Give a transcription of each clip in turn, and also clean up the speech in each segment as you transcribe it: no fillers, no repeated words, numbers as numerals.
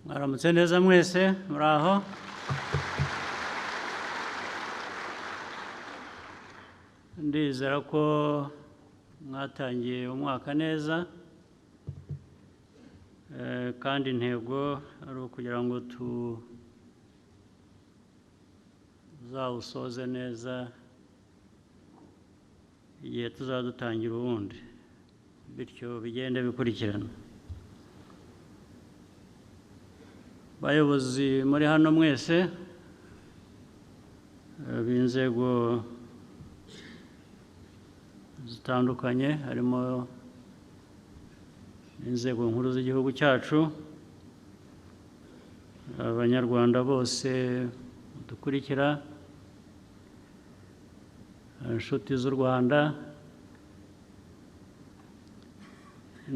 Mwaramutse neza mwese muraho. Ndizera ko mwatangiye umwaka neza, kandi intego ari ukugira ngo tuzawusoze neza igihe tuzadutangira ubundi, bityo bigende bikurikirana. Bayobozi muri hano mwese b'inzego zitandukanye, harimo inzego nkuru z'igihugu cyacu, abanyarwanda bose dukurikira, inshuti z'u Rwanda,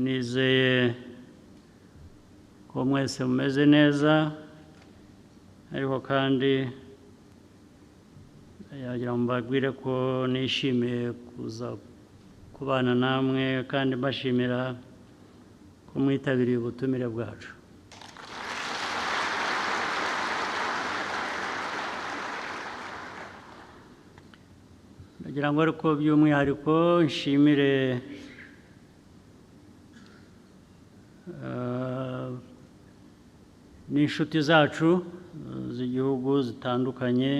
nizeye ko mwese mumeze neza, ariko kandi yagira ngo mbabwire ko nishimiye kuza kubana namwe kandi mbashimira ko mwitabiriye ubutumire bwacu. Nagira ngo ariko by'umwihariko nshimire n'inshuti zacu z'igihugu zitandukanye,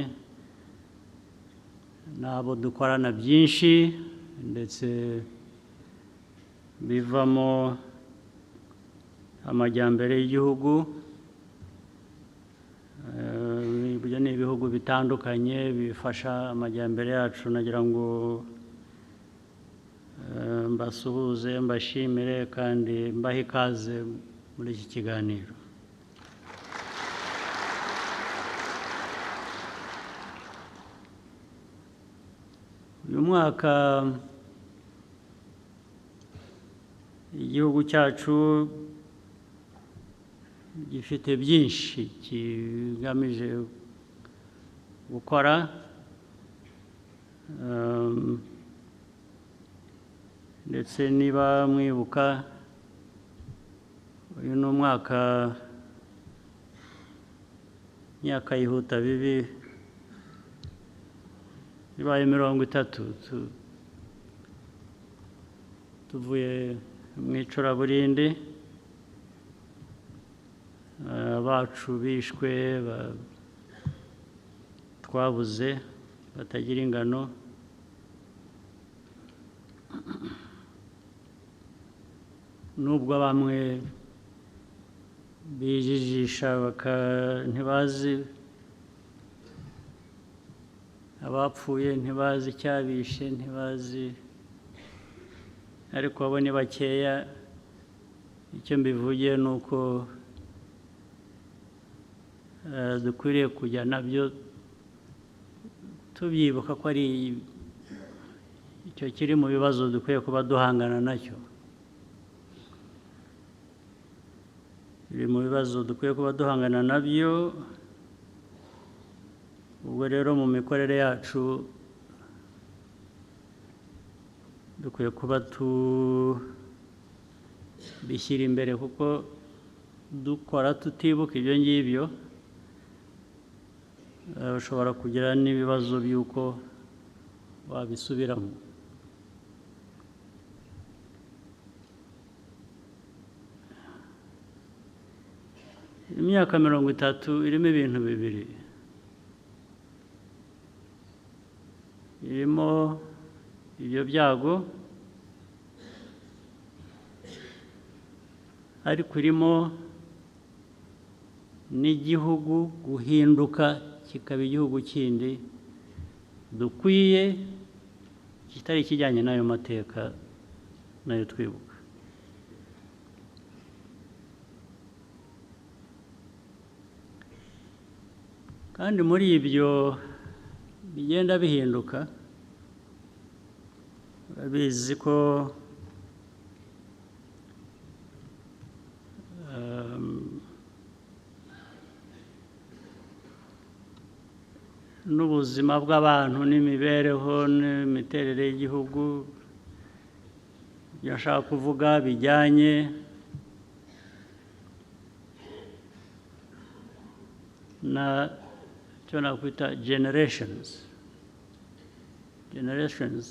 n'abo dukorana byinshi ndetse bivamo amajyambere y'igihugu. Ibyo ni ibihugu bitandukanye bifasha amajyambere yacu. Nagira ngo mbasuhuze, mbashimire kandi mbahe ikaze muri iki kiganiro. Uyu mwaka igihugu cyacu gifite byinshi kigamije gukora, ndetse niba mwibuka, uyu ni umwaka myaka yihuta bibi bibaye 30 tuvuye mu icuraburindi, abacu bishwe, twabuze batagira ingano. Nubwo bamwe bijijisha ntibazi abapfuye, ntibazi icyabishe, ntibazi, ariko abo ni bakeya. Icyo mbivugiye ni uko dukwiriye kujya nabyo tubyibuka ko ari icyo kiri mu bibazo dukwiye kuba duhangana nacyo, biri mu bibazo dukwiye kuba duhangana nabyo. Ubwo rero mu mikorere yacu dukwiye kuba tubishyira imbere, kuko dukora tutibuka ibyo ngibyo ushobora kugira n'ibibazo by'uko wabisubiramo. Imyaka 30 irimo ibintu bibiri. Irimo ibyo byago, ariko irimo n'igihugu guhinduka kikaba igihugu kindi dukwiye, kitari kijyanye n'ayo mateka nayo twibuka. Kandi muri ibyo bigenda bihinduka, urabizi ko n'ubuzima bw'abantu n'imibereho n'imiterere y'igihugu, ibyo nshaka kuvuga bijyanye na icyo nakwita generations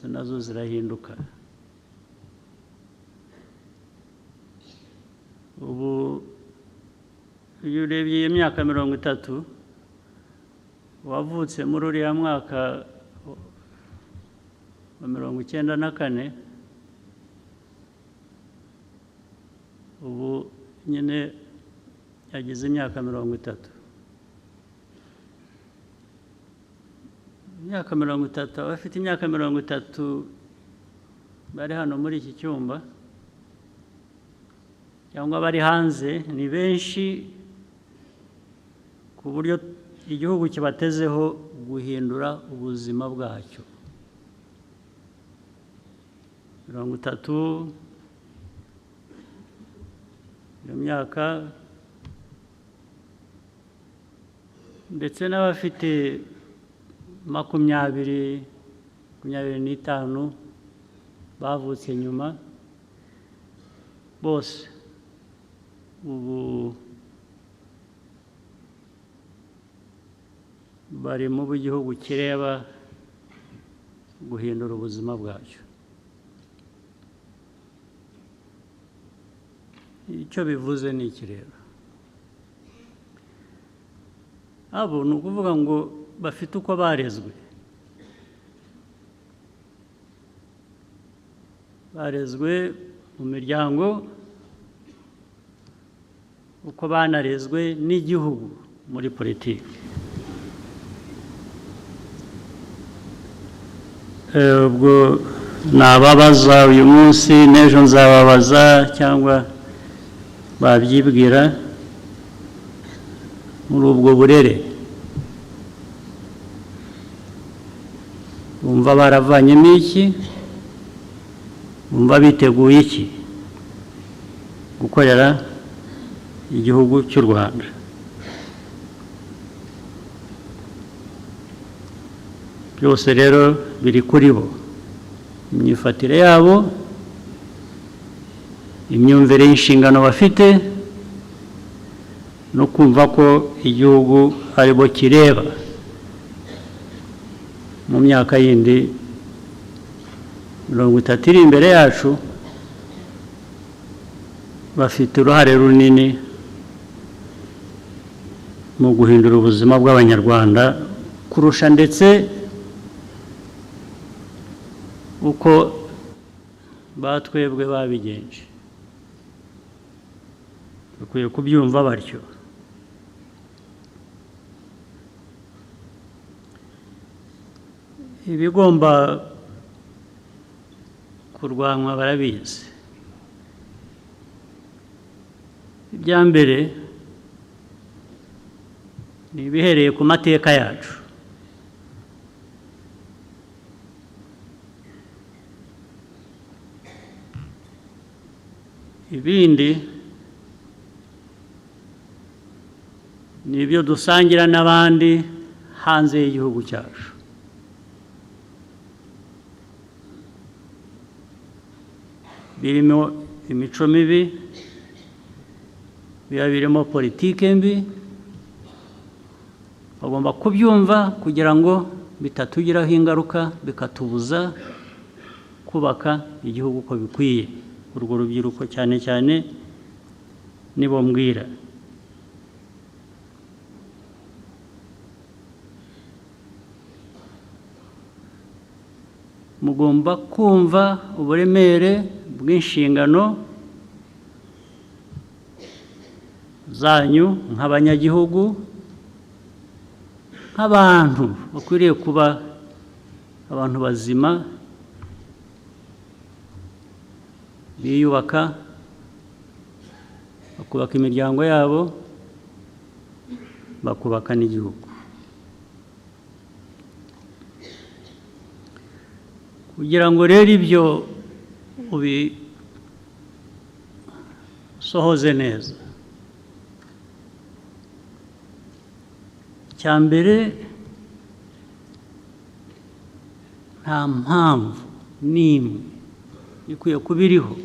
nazo zirahinduka. Ubu iyo urebye iyi myaka 30 wavutse muri uriya mwaka wa 1994, ubu nyine yagize imyaka 30. Imyaka 30, abafite imyaka 30 bari hano muri iki cyumba cyangwa bari hanze ni benshi, ku buryo igihugu kibatezeho guhindura ubuzima bwacyo. 30 iyo myaka, ndetse n'abafite 25 bavutse nyuma, bose ubu bari mu gihugu kireba guhindura ubuzima bwacyo. Icyo bivuze ni iki rero? Abo ni ukuvuga ngo bafite uko barezwe. Barezwe mu miryango, uko banarezwe n'igihugu muri politiki. Ubwo nababaza uyu munsi, n'ejo nzababaza cyangwa babyibwira muri ubwo burere, bumva baravanyemo iki, bumva biteguye iki gukorera igihugu cy'u Rwanda. Byose rero biri kuri bo, imyifatire yabo, imyumvire y'inshingano bafite, no kumva ko igihugu ari bo kireba mu myaka yindi 30 iri imbere yacu. Bafite uruhare runini mu guhindura ubuzima bw'Abanyarwanda kurusha ndetse uko batwebwe babigenje. Bakwiye kubyumva batyo. Ibigomba kurwanywa barabizi. Ibya mbere ni ibihereye ku mateka yacu. Ibindi ni ibyo dusangira n'abandi hanze y'igihugu cyacu. Birimo imico mibi, biba birimo politike mbi. Bagomba kubyumva kugira ngo bitatugiraho ingaruka, bikatubuza kubaka igihugu uko bikwiye. Urwo rubyiruko cyane cyane nibo mbwira. Mugomba kumva uburemere bw'inshingano zanyu nk'abanyagihugu, nk'abantu bakwiriye kuba abantu bazima, biyubaka, bakubaka imiryango yabo, bakubaka n'igihugu. Kugira ngo rero ibyo ubisohoze neza, icya mbere nta mpamvu n'imwe ikwiye kuba iriho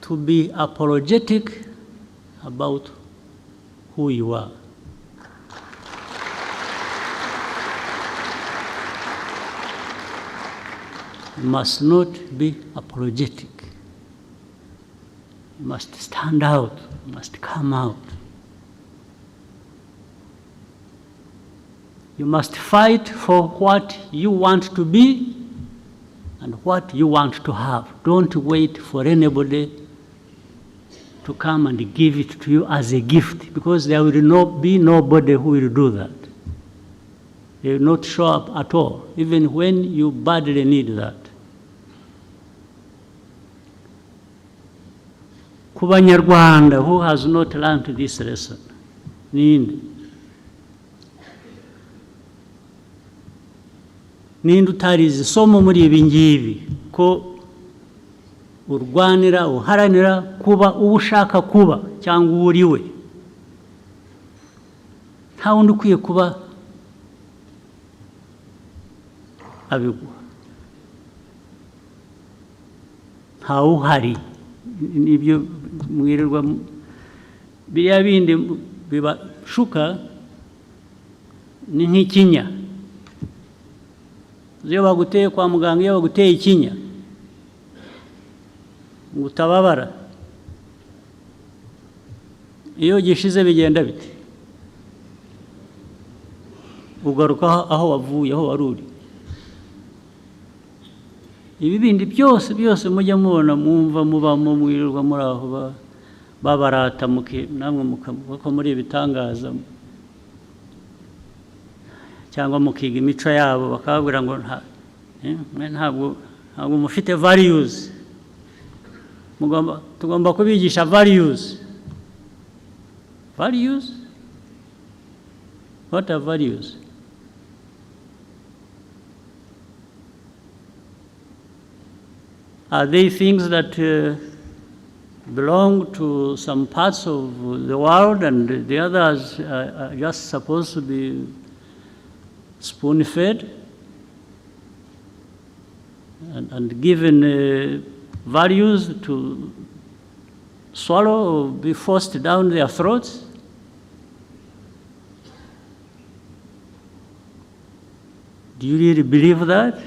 to be apologetic about who you are. You must not be apologetic. You must stand out. You must come out. You must fight for what you want to be and what you want to have. Don't wait for anybody to come and give it to you as a gift, because there will not be nobody who will do that. They will not show up at all, even when you badly need that. Ku Banyarwanda who has not learned this lesson, ninde utarize isomo muri ibi ngibi, ko urwanira uharanira kuba uwo ushaka kuba cyangwa uwo uri we. Nta wundi ukwiye kuba abiguha, ntawe uhari. Nibyo mwirirwa biriya bindi bibashuka ni nk'ikinya. Iyo baguteye kwa muganga, iyo baguteye ikinya ngo utababara, iyo gishize bigenda bite? Ugaruka aho wavuye, aho wari uri. Ibi bindi byose mujya mubona, mwumva mubamo, mwirirwa muri aho babarata, namwe muko muri ibitangaza, cyangwa mukiga imico yabo, bakababwira ngo ntabwo mufite values. Tugomba kubigisha values. Values? What are values? Are they things that belong to some parts of the world and the others are just supposed to be spoon-fed and given values to swallow or be forced down their throats? Do you really believe that?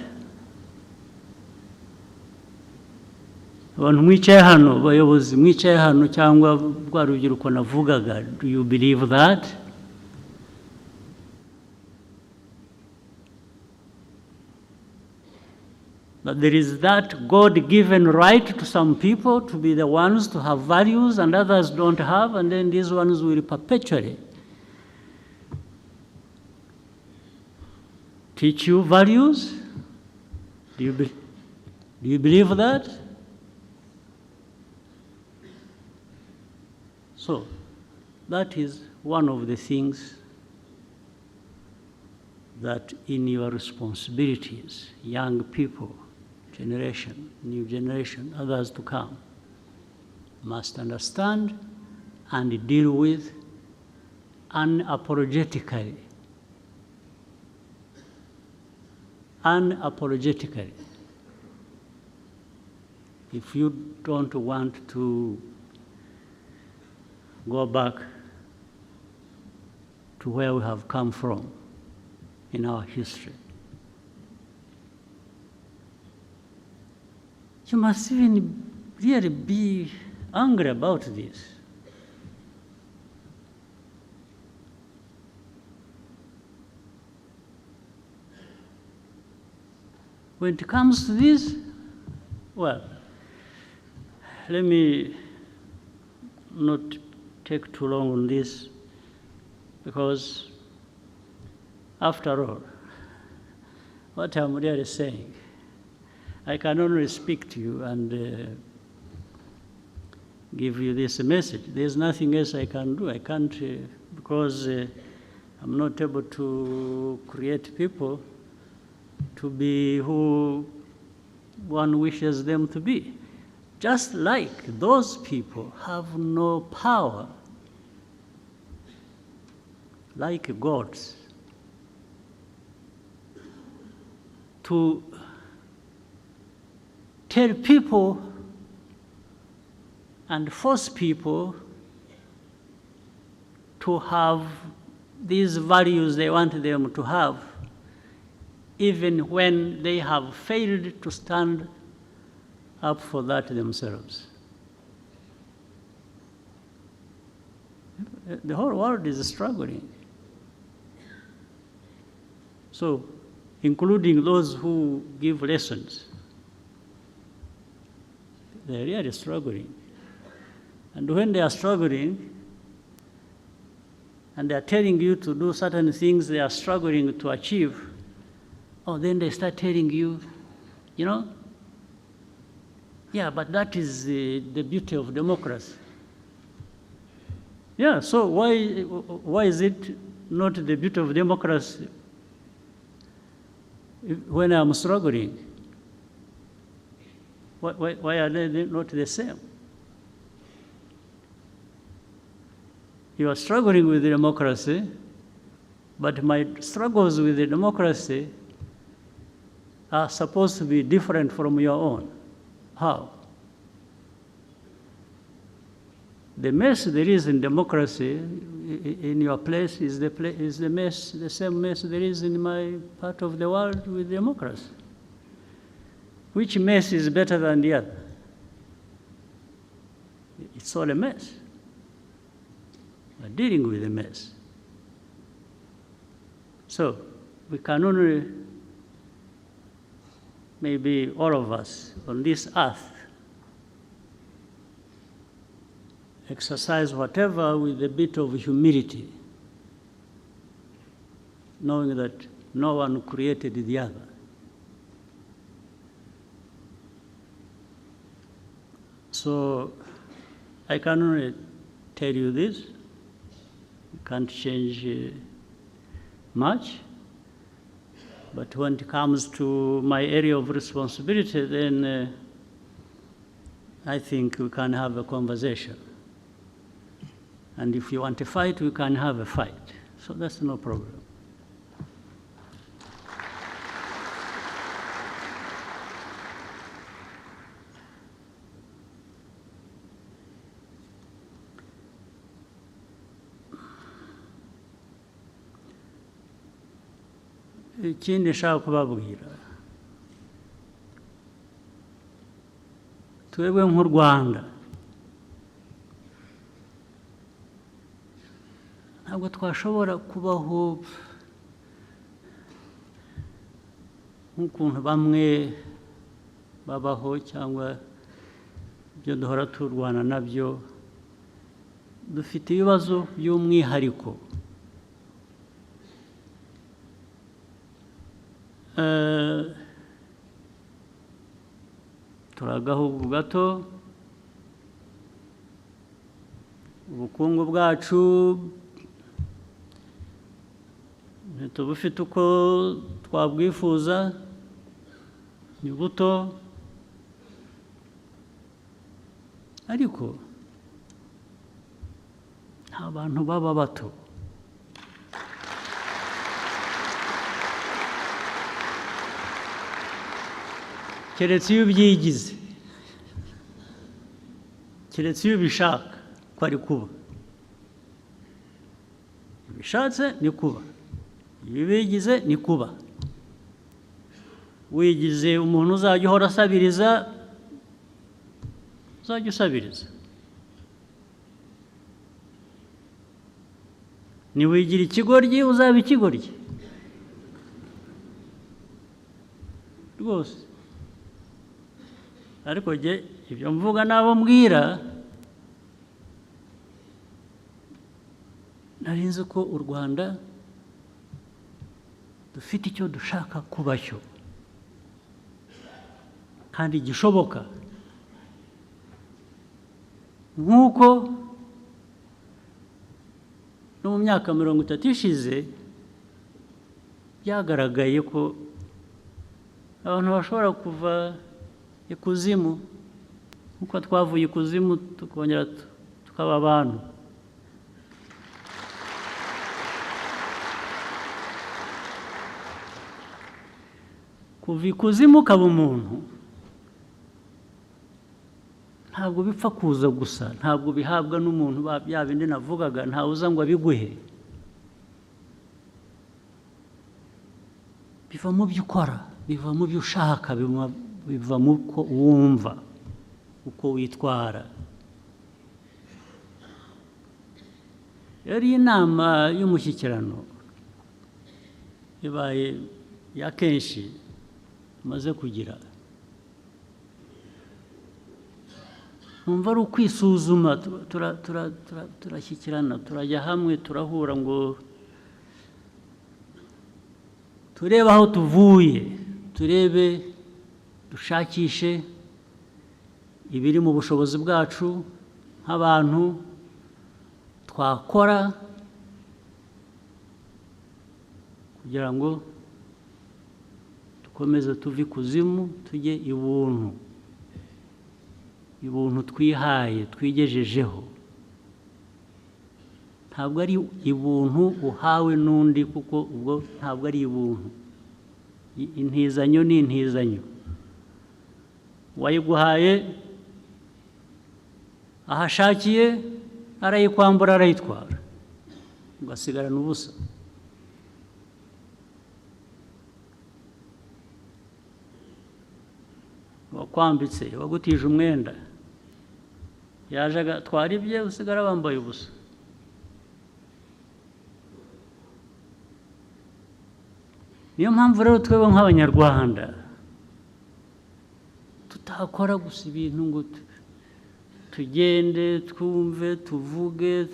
Abantu mwicaye hano, bayobozi mwicaye hano, cyangwa rwa rubyiruko navugaga, do you believe that? That there is that God-given right to some people to be the ones to have values and others don't have, and then these ones will perpetually teach you values? Do you believe that? So, that is one of the things that in your responsibilities, young people, generation, new generation, others to come, must understand and deal with unapologetically. Unapologetically. If you don't want to go back to where we have come from in our history, you must even really be angry about this. When it comes to this, well, let me not take too long on this, because after all, what I'm really saying, I can only speak to you and give you this message. There's nothing else I can do. I can't, because I'm not able to create people to be who one wishes them to be. Just like those people have no power, like gods, to tell people and force people to have these values they want them to have, even when they have failed to stand up for that themselves. The whole world is struggling. So, including those who give lessons, they're really struggling. And when they are struggling, and they are telling you to do certain things they are struggling to achieve, then they start telling you, yeah, but that is the beauty of democracy. Yeah, so why is it not the beauty of democracy when I'm struggling? Why are they not the same? You are struggling with democracy, but my struggles with the democracy are supposed to be different from your own. How? The mess there is in democracy in your place is the same mess there is in my part of the world with democracy. Which mess is better than the other? It's all a mess. We're dealing with a mess. So we can only, maybe all of us on this earth, exercise whatever with a bit of humility, knowing that no one created the other. So I can only tell you this. You can't change much. But when it comes to my area of responsibility, then I think we can have a conversation. And if you want to fight, we can have a fight. So that's no problem. Ikindi nshaka kubabwira, twebwe nk'u Rwanda ntabwo twashobora kubaho nk'ukuntu bamwe babaho cyangwa ibyo duhora turwana nabyo. Dufite ibibazo by'umwihariko. Turi agahugu gato, ubukungu bwacu ntitubufite uko twabwifuza, ni buto, ariko nta bantu baba bato. Keretse iyo ubyigize, keretse iyo ubishaka ko ari kuba. Iyo ubishatse ni kuba, iyo ubigize ni kuba. Wigize umuntu uzajya uhora asabiriza, uzajya usabiriza. Niwigira ikigoryi, uzaba ikigoryi rwose. Ariko jye ibyo mvuga n'abo mbwira, nari nzi ko u Rwanda dufite icyo dushaka kuba cyo kandi gishoboka, nk'uko no mu myaka 30 ishize byagaragaye ko abantu bashobora kuva ikuzimu, nk'uko twavuye ikuzimu tukongera tukaba abantu. Kuva ikuzimu ukaba umuntu ntabwo bipfa kuza gusa, ntabwo bihabwa n'umuntu bya bindi navugaga, ntawe uza ngo abiguhe. Biva mu byo ukora, biva mu byo ushaka, biva mu ko wumva, uko witwara. Yari inama y'umushyikirano ibaye ya kenshi maze kugira. Numva ari ukwisuzuma, turashyikirana, turajya hamwe, turahura ngo turebe aho tuvuye, turebe, dushakishe ibiri mu bushobozi bwacu nk'abantu twakora kugira ngo dukomeze tuve ikuzimu tujye ibuntu, ibuntu twihaye twigejejeho. Ntabwo ari ibuntu uhawe n'undi, kuko ubwo ntabwo ari ibuntu. Intizanyo ni intizanyo. Uwayiguhaye ahashakiye arayikwambura, arayitwara, ugasigarana ubusa. Wakwambitse, wagutije umwenda, yaje agatwara ibye, usigara wambaye ubusa. Niyo mpamvu rero twebwe nk'Abanyarwanda tutakora gusa ibintu ngo tugende twumve tuvuge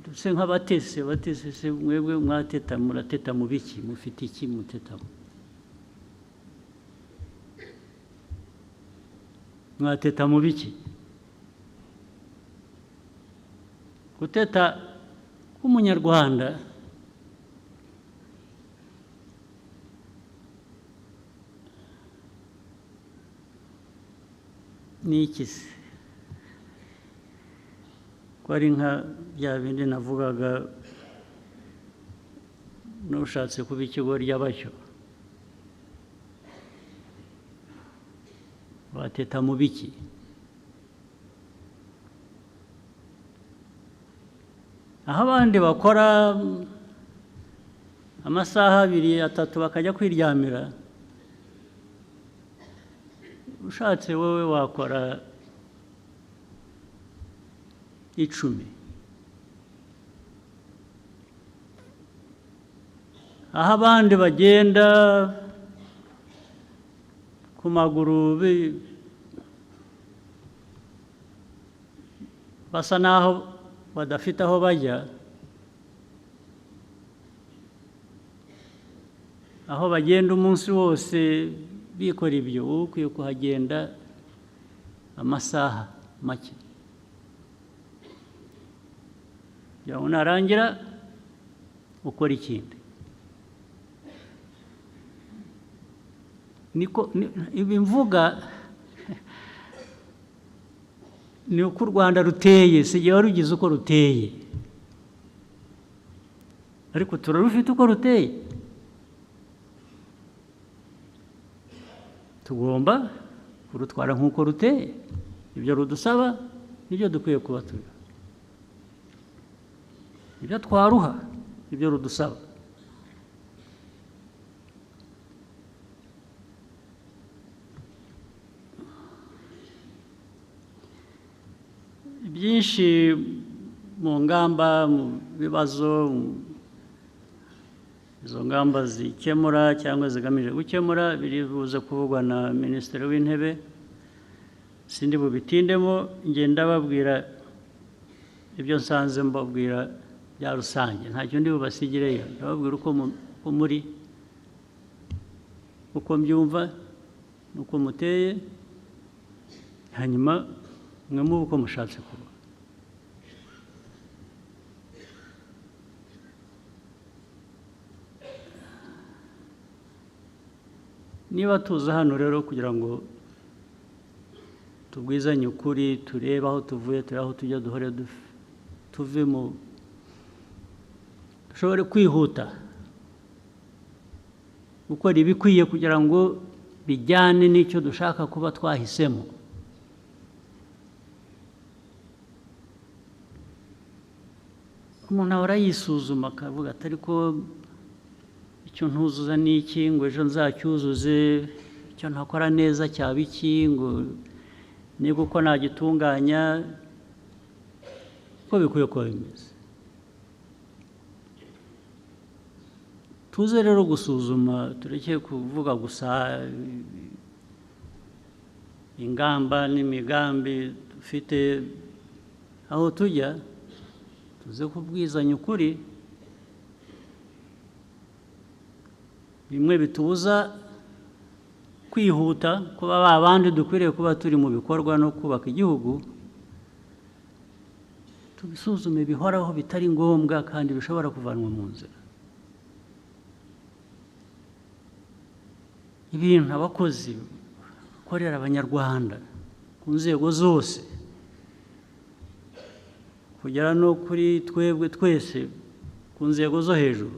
duse nk'abatese. Abatese mwebwe mwateta, murateta mu biki? Mufite iki mutetamo? Mwateta mu biki? Guteta k'Umunyarwanda ni iki se? Ko ari nka bya bindi navugaga, n'ushatse kuba ikigoryi abacyo. Bateta mu biki? Aho abandi bakora amasaha 2, 3 bakajya kwiryamira, ushatse wowe wakora 10. Aho abandi bagenda ku maguru basa naho badafite aho bajya, aho bagenda umunsi wose bikora ibyo, wowe ukwiye kuhagenda amasaha make. Yawe narangira ukora ikindi. Niko ibi mvuga ni uko u Rwanda ruteye, si jye warugize uko ruteye, ariko turarufite uko ruteye. Tugomba kurutwara nk'uko ruteye. Ibyo rudusaba nibyo dukwiye kuba turi. Ibyo twaruha ibyo rudusaba. Byinshi mu ngamba, mu bibazo, izo ngamba zikemura cyangwa zigamije gukemura biri buze kuvugwa na Minisitiri w'Intebe. Sindi bubitindemo, ngenda babwira ibyo nsanze mbabwira bya rusange, ntacyo ndi bubasigireyo. Ndababwira uko muri, uko mbyumva, uko muteye, hanyuma mwe muba uko mushatse kuba. Niba tuza hano rero kugira ngo tubwizanye ukuri, turebe aho tuvuye, turebe aho tujya, duhore tuve mu, dushobore kwihuta gukora ibikwiye kugira ngo bijyane n'icyo dushaka kuba twahisemo. umuntu ahora yisuzuma akavuga ati ariko icyo ntuzuza ni iki ngo ejo nzacyuzuze, icyo ntakora neza cyaba iki ngo niba uko nagitunganya, uko bikwiye kuba bimeze. Tuze rero gusuzuma, tureke kuvuga gusa ingamba n'imigambi dufite aho tujya, tuze kubwizanya ukuri. Bimwe bitubuza kwihuta kuba babandi dukwiriye kuba turi mu bikorwa no kubaka igihugu, tubisuzume bihoraho bitari ngombwa kandi bishobora kuvanwa mu nzira. Ibintu abakozi bakorera abanyarwanda ku nzego zose kugera no kuri twebwe twese ku nzego zo hejuru,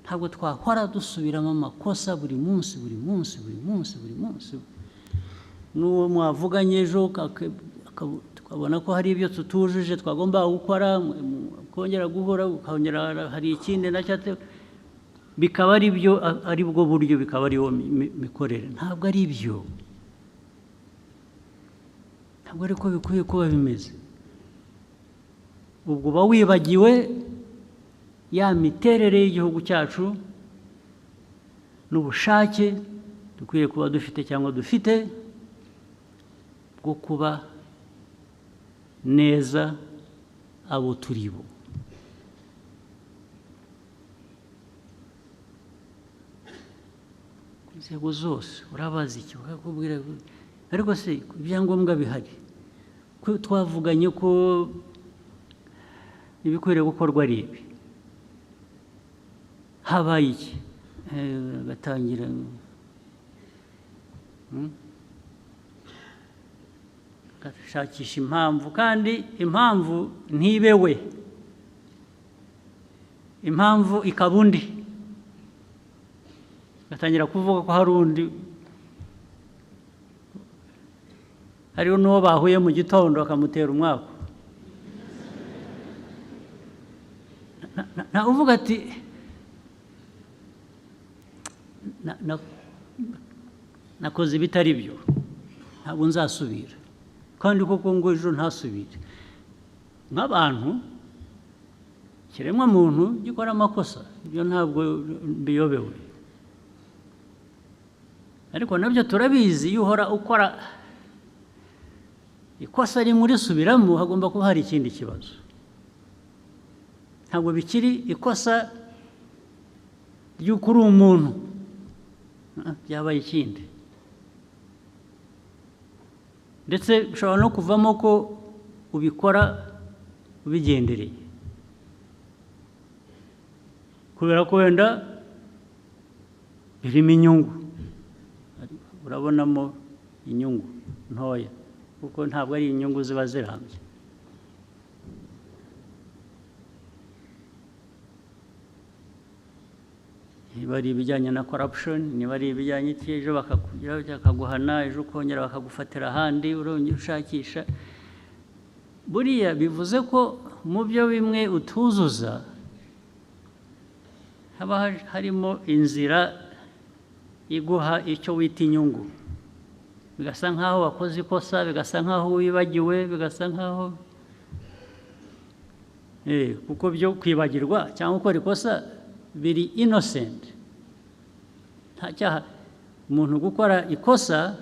ntabwo twahora dusubiramo amakosa buri munsi. N'uwo mwavuganye ejo tukabona ko hari ibyo tutujuje twagomba gukora, kongera guhora ukongera hari ikindi nacyo, bikaba ari byo, ari bwo buryo, bikaba ariyo mikorere. Ntabwo ari byo, ntabwo ariko bikwiye kuba bimeze. Ubwo uba wibagiwe ya miterere y'igihugu cyacu n'ubushake dukwiye kuba dufite cyangwa dufite bwo kuba neza abo turi bo. Inzego zose urabazi iki, bakakubwira ariko se ibyangombwa bihari ko twavuganye ko ibikwiriye gukorwa ari ibi, habaye iki? Batangira gashakisha impamvu, kandi impamvu ntibewe, impamvu ikaba undi, batangira kuvuga ko hari undi, hariho n'uwo bahuye mu gitondo bakamutera umwaku. Na uvuga ati nakoze ibitari byo, ntabwo nzasubira, kandi koko ngo ejo ntasubire. Nk'abantu, kiremwa muntu gikora amakosa, ibyo ntabwo biyobewe, ariko nabyo turabizi. Iyo uhora ukora ikosa rimwe urisubiramo, hagomba kuba hari ikindi kibazo. Ntabwo bikiri ikosa ry'uko uri umuntu, byabaye ikindi, ndetse bishobora no kuvamo ko ubikora ubigendereye, kubera ko wenda birimo inyungu, urabonamo inyungu ntoya, kuko ntabwo ari inyungu ziba zirambye. Niba ari ibijyanye na corruption, niba ari ibijyanye ejo bakaguhana, ejo ukongera bakagufatira ahandi, urongera ushakisha. Buriya bivuze ko mu byo bimwe utuzuza haba harimo inzira iguha icyo wita inyungu, bigasa nk'aho wakoze ikosa, bigasa nk'aho wibagiwe, bigasa nk'aho kuko byo kwibagirwa cyangwa gukora ikosa biri innocent, nta cyaha. Umuntu gukora ikosa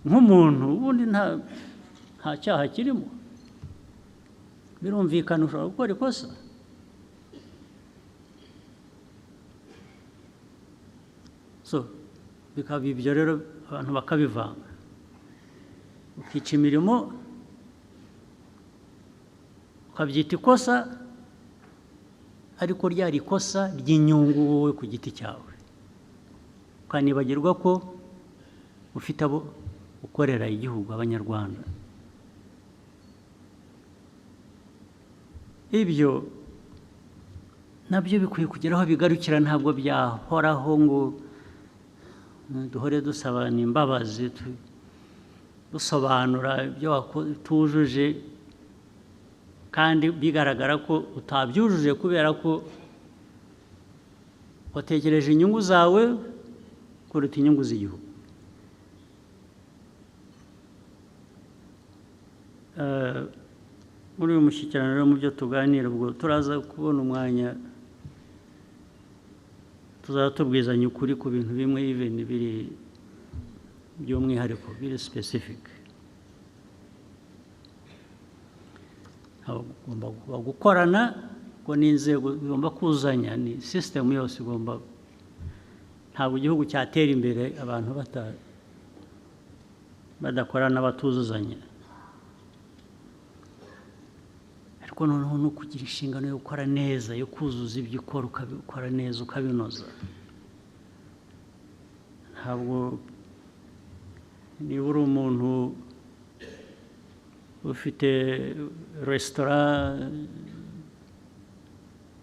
nk'umuntu ubundi nta cyaha kirimo, birumvikana ushobora gukora ikosa. So bikaba ibyo rero abantu bakabivanga, ukica imirimo ukabyita ikosa, ariko ryari ikosa ry'inyungu wowe ku giti cyawe, ukanibagirwa ko ufite abo ukorera igihugu, abanyarwanda. Ibyo nabyo bikwiye kugera aho bigarukira, ntabwo byahoraho ngo duhore dusabana imbabazi, dusobanura ibyo tujuje. kandi bigaragara ko utabyujuje kubera ko watekereje inyungu zawe kuruta inyungu z'igihugu. Muri uyu mushyikirano rero mu byo tuganira, ubwo turaza kubona umwanya tuzaba tubwizanya ukuri ku bintu bimwe even biri by'umwihariko biri specific. Ugomba gukorana ngo n'inzego zigomba kuzanya, ni system yose igomba, ntabwo igihugu cyatera imbere abantu badakorana batuzuzanya. Ariko noneho no kugira inshingano yo gukora neza, yo kuzuza ibyo ukora ukabikora neza ukabinoza. Ntabwo niba uri umuntu ufite resitora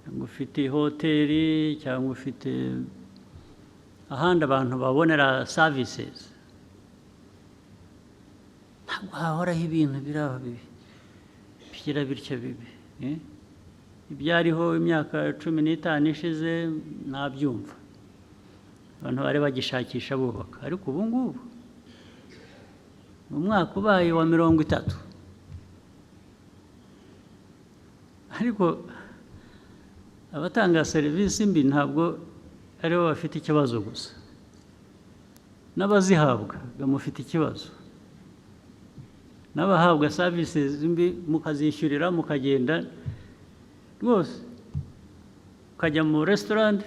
cyangwa ufite hoteli cyangwa ufite ahandi abantu babonera services, ntabwo hahoraho ibintu biraba bibi bigira bityo bibi. Ibyariho imyaka 15 ishize nabyumva, abantu bari bagishakisha bubaka, ariko ubu ngubu mu mwaka ubaye wa 30, ariko abatanga serivisi mbi ntabwo aribo bafite ikibazo gusa, n'abazihabwa bamufite ikibazo. N'abahabwa services mbi mukazishyurira mukagenda rwose, ukajya mu restaurant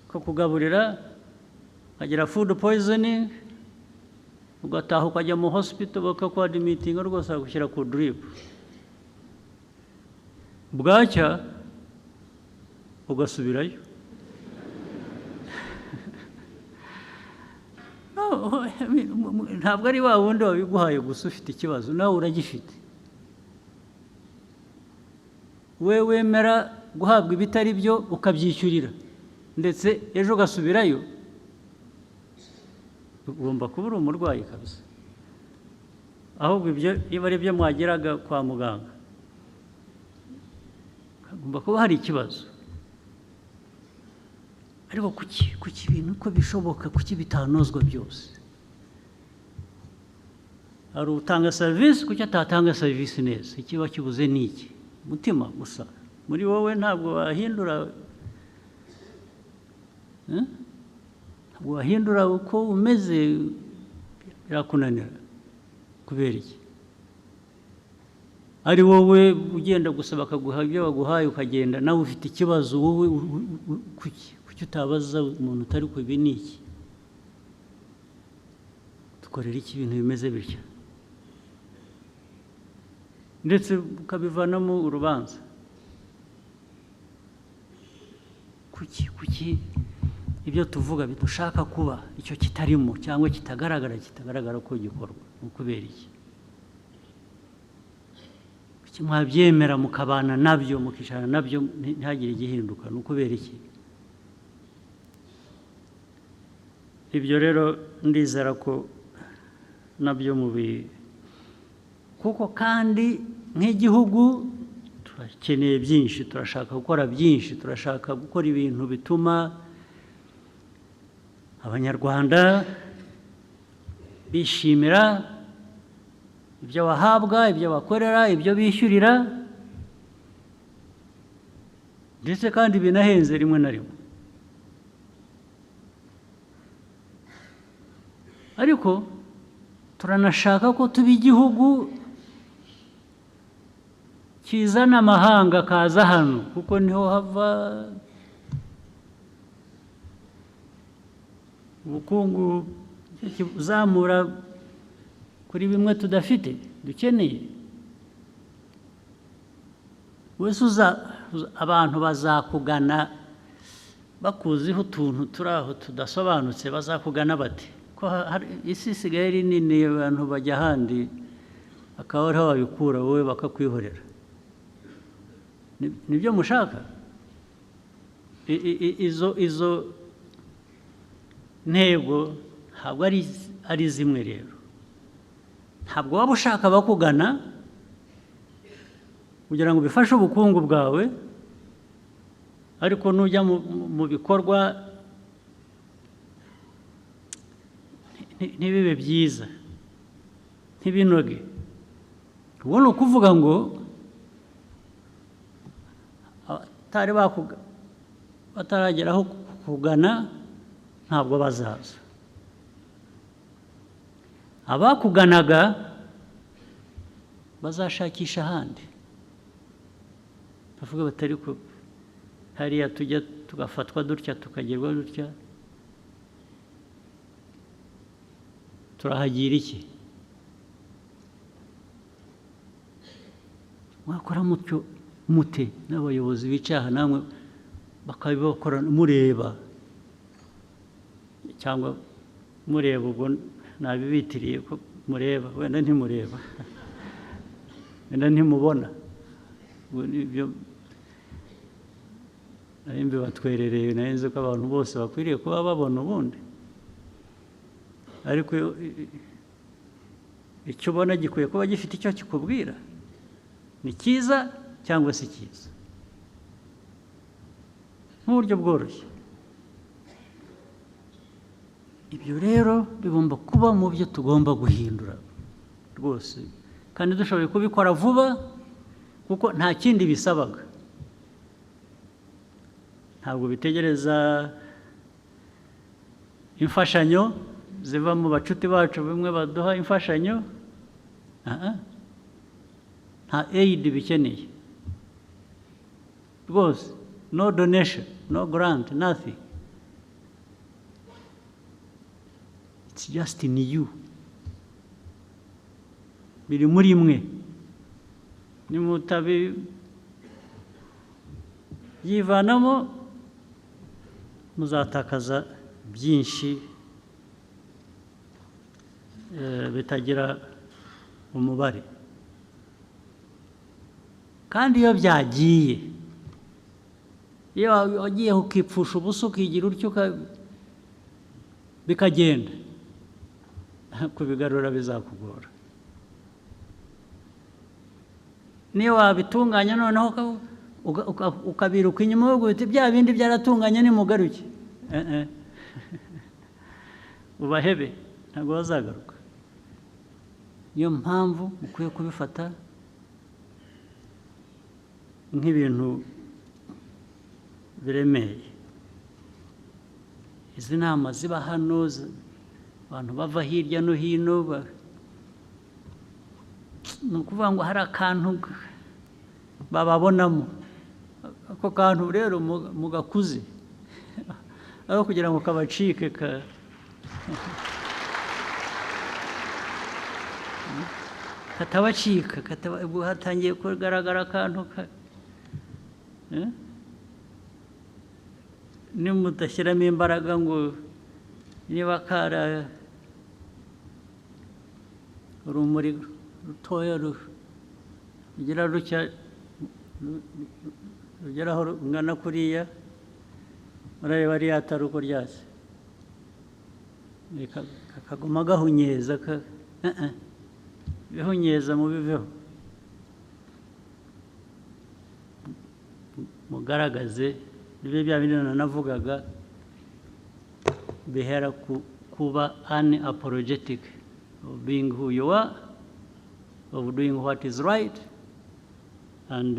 kukugaburira ukagira food poisoning, ugataha ukajya mu hospital bakakuadmitinga rwose bagushyira ku drip, bwacya ugasubirayo. Ntabwo ari wa wundi wabiguhaye gusa ufite ikibazo, nawe uragifite. We wemera guhabwa ibitari byo ukabyishyurira ndetse ejo ugasubirayo, ugomba kuba uri umurwayi kabisa. Ahubwo ibyo iyo ari byo mwageraga kwa muganga, hagomba kuba hari ikibazo. Ariko kuki ibintu uko bishoboka, kuki bitanozwa byose? Hari utanga serivisi, kuki atatanga serivisi neza? Ikiba kibuze ni iki? Mutima gusa muri wowe ntabwo wahindura, ntabwo wahindura uko umeze, birakunanira. Kubera iki? Ari wowe ugenda gusa bakaguha ibyo baguhaye ukagenda, nawe ufite ikibazo. Wowe kuki utabaza umuntu utari ku ibi ni iki? Dukorera iki ibintu bimeze bityo? Ndetse ukabivanamo urubanza. Kuki ibyo tuvuga bidushaka kuba icyo kitarimo cyangwa kitagaragara ko gikorwa? Ukubera iki? Kuki mwabyemera mukabana nabyo, mukicarana nabyo ntihagire igihinduka? Ukubera iki? Ibyo rero ndizera ko nabyo kuko kandi nk'igihugu turakeneye byinshi, turashaka gukora byinshi, turashaka gukora ibintu bituma Abanyarwanda bishimira ibyo bahabwa, ibyo bakorera, ibyo bishyurira, ndetse kandi binahenze rimwe na rimwe. Ariko turanashaka ko tuba igihugu kizana amahanga kaza hano, kuko niho hava ubukungu uzamura kuri bimwe tudafite dukeneye. Wese abantu bazakugana bakuziho utuntu turi aho tudasobanutse, bazakugana bate? Ko isi isigaye ari nini, abantu bajya ahandi akaba ariho babikura, wowe bakakwihorera. Nibyo mushaka? Izo ntego ntabwo ari zimwe rero. Ntabwo waba ushaka bakugana kugira ngo bifashe ubukungu bwawe, ariko nujya mu bikorwa ntibibe byiza, ntibinoge. Ubwo ni ukuvuga ngo batarageraho kugana ntabwo bazaza. Abakuganaga bazashakisha ahandi, bavuga batari ko hariya tujya tugafatwa dutya tukagerwa dutya, turahagira iki? Mwakora mutyo mute n'abayobozi bicaha namwe bakabibakora mureba, cyangwa mureba, ubwo nabibitiriye ko mureba, wenda ntimureba wenda ntimubona, ubwo nibyo nari mbibatwerereye. Nari ko abantu bose bakwiriye kuba babona ubundi, ariko icyo ubona gikwiye kuba gifite icyo kikubwira, ni cyiza cyangwa si cyiza, nk'uburyo bworoshye. Ibyo rero bigomba kuba mu byo tugomba guhindura rwose, kandi dushoboye kubikora vuba, kuko nta kindi bisabaga. Ntabwo bitegereza imfashanyo ziva mu bacuti bacu bimwe baduha imfashanyo, nta aid bikeneye rwose, no donation, no grant, nothing. It's just in you, biri muri mwe. Nimutabi yivanamo muzatakaza byinshi bitagira umubare. Kandi iyo byagiye, iyo wagiye ukipfusha ubusa ukigira utyo bikagenda, kubigarura bizakugora. Niyo wabitunganya noneho ukabiruka inyuma uvuga uti bya bindi byaratunganye nimugaruke, ubahebe, ntabwo bazagaruka. Niyo mpamvu mukwiye kubifata nk'ibintu biremeye. Izi nama ziba hano, abantu bava hirya no hino, ni ukuvuga ngo hari akantu bababonamo. Ako kantu rero mugakuze, aho kugira ngo kabacike katabacika, hatangiye kugaragara akantu nimudashyiramo imbaraga ngo niba kara urumuri rutoya rugira rutya rugeraho rungana kuriya, murareba ariya atari uko ryase, kakaguma gahunyeza, bihunyeza mubiveho, mugaragaze. Nibe bya bindi nanavugaga, bihera kuba unapologetic of being who you are, of doing what is right, and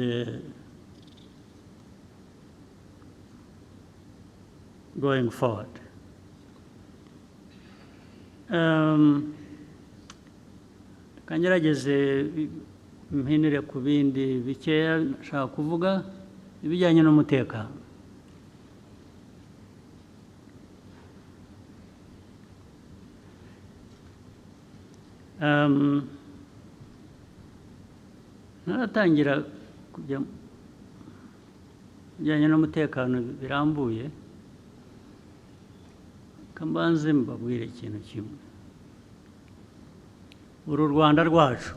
going forward. Kangerageze mpinire ku bindi bikeya nshaka kuvuga, ibijyanye n'umutekano. Naratangira kujya bijyanye n'umutekano birambuye, kambanze mbabwire ikintu kimwe. Uru Rwanda rwacu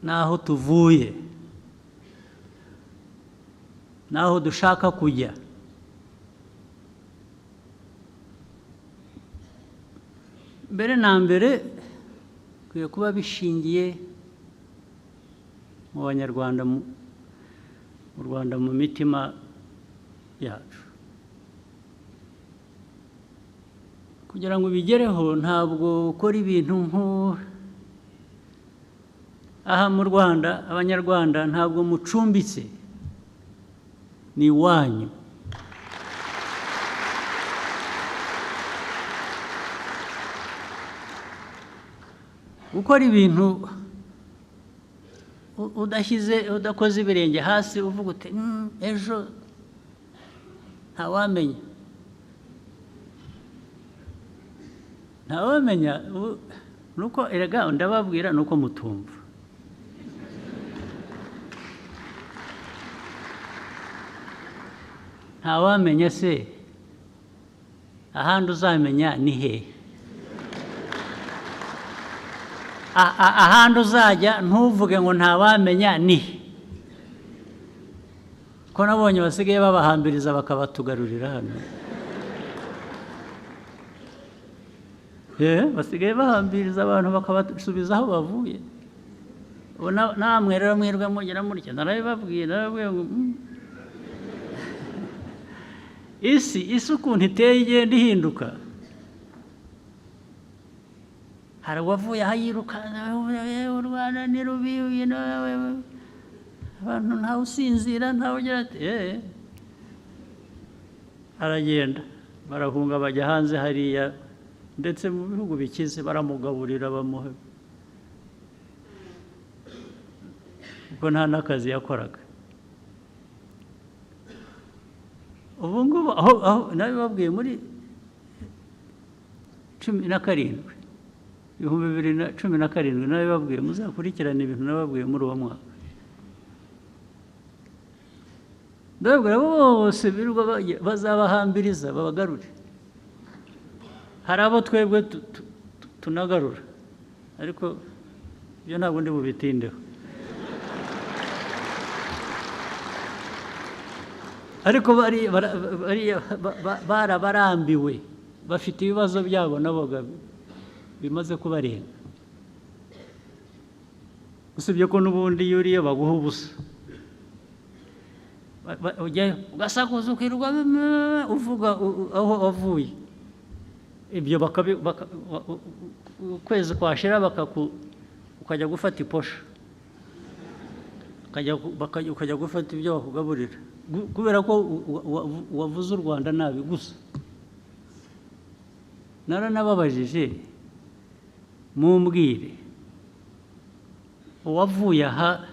naho tuvuye, naho dushaka kujya, mbere na mbere kwiye kuba bishingiye mu banyarwanda, mu Rwanda, mu mitima yacu. Kugira ngo bigereho ntabwo ukora ibintu aha mu Rwanda, abanyarwanda ntabwo mucumbitse, ni iwanyu. Gukora ibintu udakoze ibirenge hasi uvuga uti ejo ntawamenya, nuko erega ndababwira nuko mutumva. Ntawamenya se, ahandi uzamenya ni hehe? Ahandi uzajya ntuvuge ngo ntawamenya ni he? Ko nabonye basigaye babahambiriza bakabatugarurira hano. Basigaye bahambiriza abantu bakabasubiza aho bavuye. Namwe rero mwirwe mugira mutya, narabibabwira ngo isi ukuntu iteye igenda ihinduka. Hari uwavuye aha yiruka, u Rwanda ni rubi, abantu ntawe usinzira, ntawe ugira ati aragenda, barahunga bajya hanze hariya, ndetse mu bihugu bikize baramugaburira bamuha, kuko nta n'akazi yakoraga. Ubu ngubu aho nabibabwiye muri 17, 2017, nabibabwiye muzakurikirana ibintu nababwiye muri uwo mwaka. Ndababwira bose birirwa bazabahambiriza babagarure. Hari abo twebwe tunagarura, ariko ibyo ntabwo ndi bubitindeho. Ariko barabarambiwe, bafite ibibazo byabo nabo bimaze kubarenga. Usibye ko n'ubundi iyo uriye baguha ubusa, ugasakuza ukirirwa uvuga aho wavuye. Ibyo ukwezi kwashira ukajya gufata iposha, ukajya gufata ibyo bakugaburira, kubera ko wavuze u Rwanda nabi gusa. Naranababajije, mumbwire uwavuye aha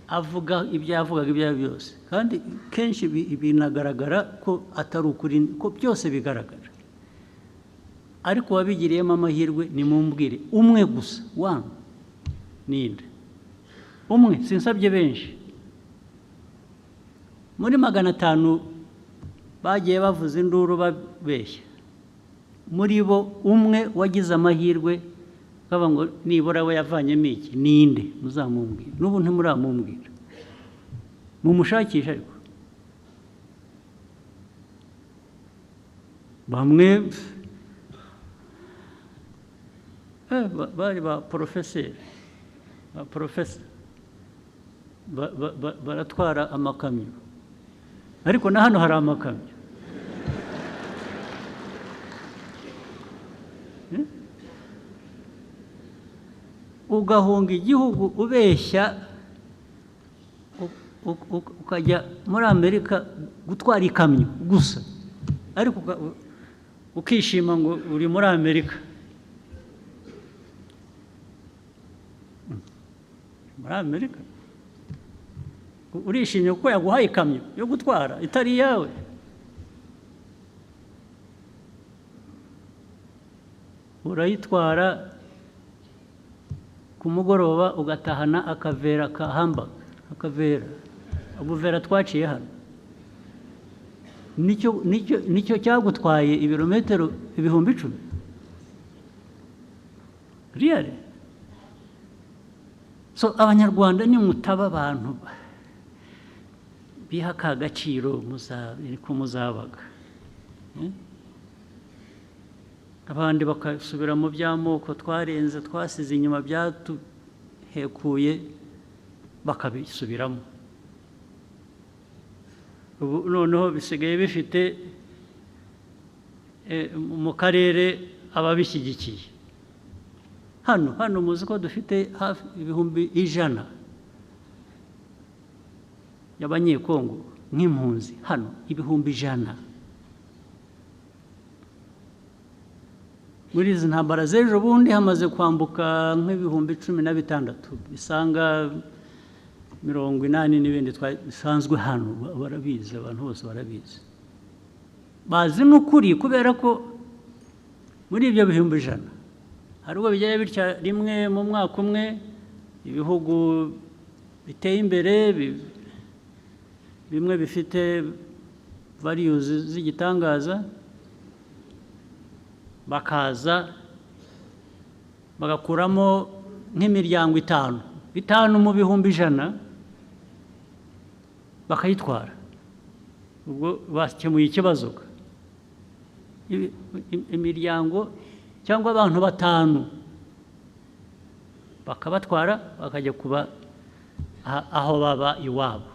avuga ibyo yavugaga ibyo ari byose, kandi kenshi binagaragara ko atari ukuri, ko byose bigaragara. Ariko wabigiriyemo amahirwe nimumbwire umwe gusa, one, ninde umwe, sinsabye benshi. Muri 500 bagiye bavuza induru babeshya, muri bo umwe wagize amahirwe kaba ngo nibura we yavanyemo iki, ninde? Muzamumbwira. N'ubu ntimuramumbwira, mumushakisha. Ariko bamwe bari ba porofeseri, baratwara amakamyo, ariko na hano hari amakamyo. Ugahunga igihugu ubeshya, ukajya muri Amerika gutwara ikamyo gusa, ariko ukishima ngo uri muri Amerika. Muri Amerika urishimye kuko yaguhaye ikamyo yo gutwara itari iyawe. Urayitwara ku mugoroba ugatahana akavera ka hamburger, akavera ubuvera twaciye hano. Nicyo cyagutwaye ibirometero 10,000. Really? So abanyarwanda ni mutaba abantu biha ka gaciro muzabaga. Abandi bakasubira mu by'amoko twarenze, twasize inyuma, byatuhekuye, bakabisubiramo. Ubu noneho bisigaye bifite mu karere ababishyigikiye. Hano muzi ko dufite hafi ibihumbi 100 y'abanyekongo nk'impunzi, hano ibihumbi 100. Muri izi ntambara z'ejo bundi hamaze kwambuka nk'ibihumbi 16 bisanga 80 n'ibindi bisanzwe hano. Barabizi, abantu bose barabizi, bazi n'ukuri, kubera ko muri ibyo bihumbi 100 hari ubwo bijyaye bitya rimwe mu mwaka umwe, ibihugu biteye imbere bimwe bifite values z'igitangaza bakaza bagakuramo nk'imiryango 5 mu bihumbi 100 bakayitwara. Ubwo bakemuye ikibazo. Imiryango cyangwa abantu 5 bakabatwara bakajya kuba aho baba iwabo.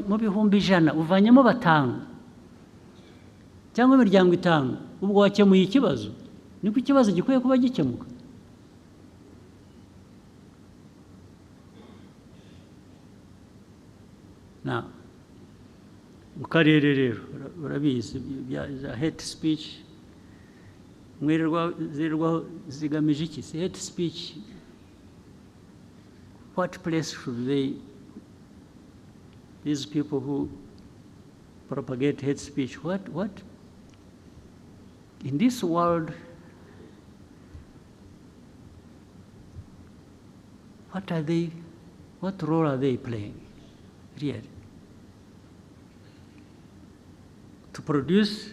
Mu bihumbi 100 uvanyemo 5 cyangwa imiryango 5, ubwo wakemuye ikibazo. Niko ikibazo gikwiye kuba gikemuka. Mu karere rero urabizi bya hate speech, zirwaho zigamije iki? Hate speech, what place should these people who propagate hate speech, what in this world, what role are they playing really? To produce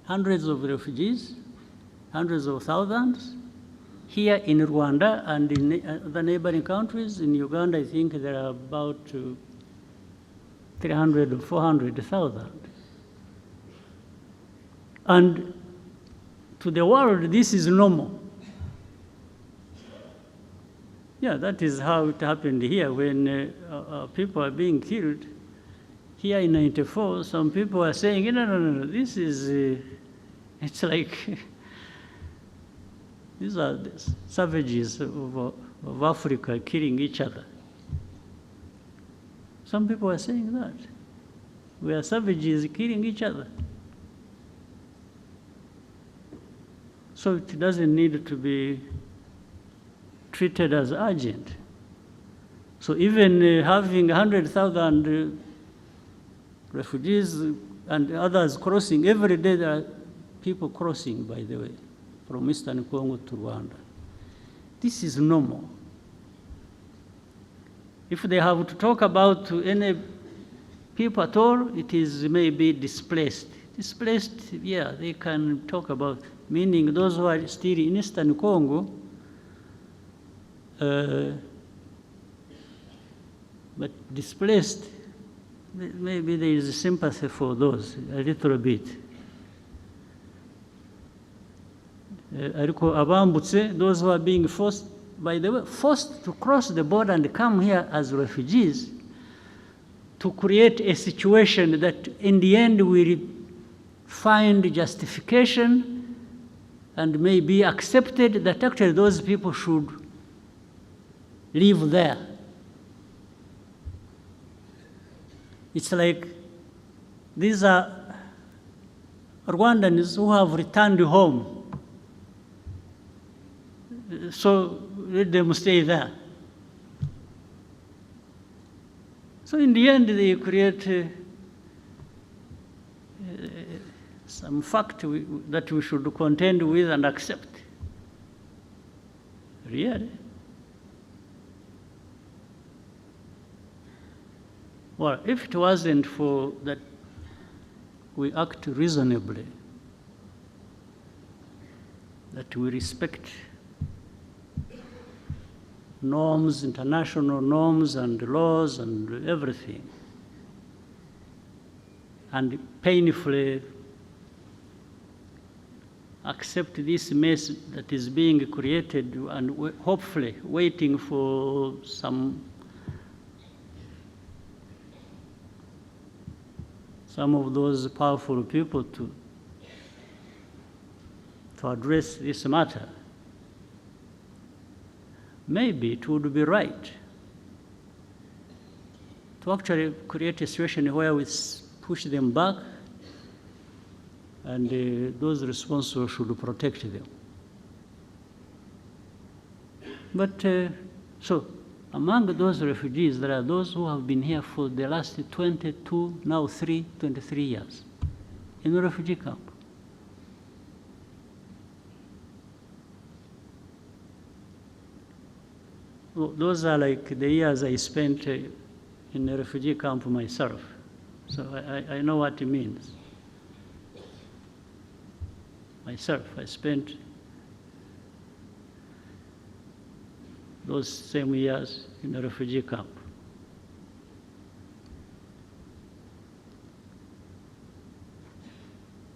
hundreds of refugees, hundreds of thousands here in Rwanda and in the neighboring countries. In Uganda, I think there are about 300 or 400,000. And to the world, this is normal. Yeah, that is how it happened here when people are being killed. Here in 94, some people are saying, no, this is, it's like, these are the savages of Africa killing each other. Some people are saying that. We are savages killing each other. So it doesn't need to be treated as urgent. So even having 100,000 refugees and others crossing, every day there are people crossing, by the way, from Eastern Congo to Rwanda. This is normal. If they have to talk about any people at all, it is maybe displaced. Displaced, yeah, they can talk about, meaning those who are still in Eastern Congo, but displaced, maybe there is sympathy for those, a little bit. Those who are being forced, by the way, forced to cross the border and come here as refugees, to create a situation that in the end will find justification and may be accepted that actually those people should live there. It's like these are Rwandans who have returned home. So let them stay there. So in the end, they create some fact that we should contend with and accept. Really? Well, if it wasn't for that we act reasonably, that we respect norms, international norms and laws and everything, and painfully accept this mess that is being created and hopefully waiting for some some of those powerful people to address this matter. Maybe it would be right to actually create a situation where we push them back and those responsible should protect them. But so among those refugees, there are those who have been here for the last 22, now 23 years in a refugee camp. Those are like the years I spent in a refugee camp myself. So I know what it means. Myself, I spent those same years in a refugee camp.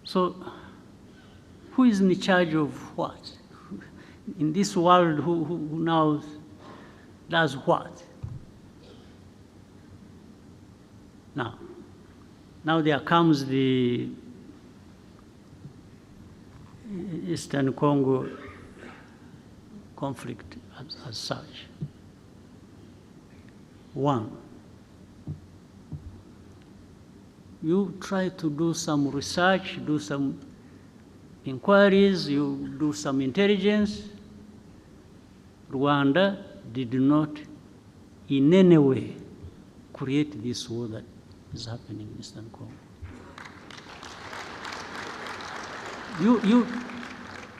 So, who is in charge of what? In this world, who now does what? Now there comes the Eastern Congo conflict as such. One, you try to do some research, do some inquiries, you do some intelligence. Rwanda did not in any way create this war that is happening in Eastern Congo.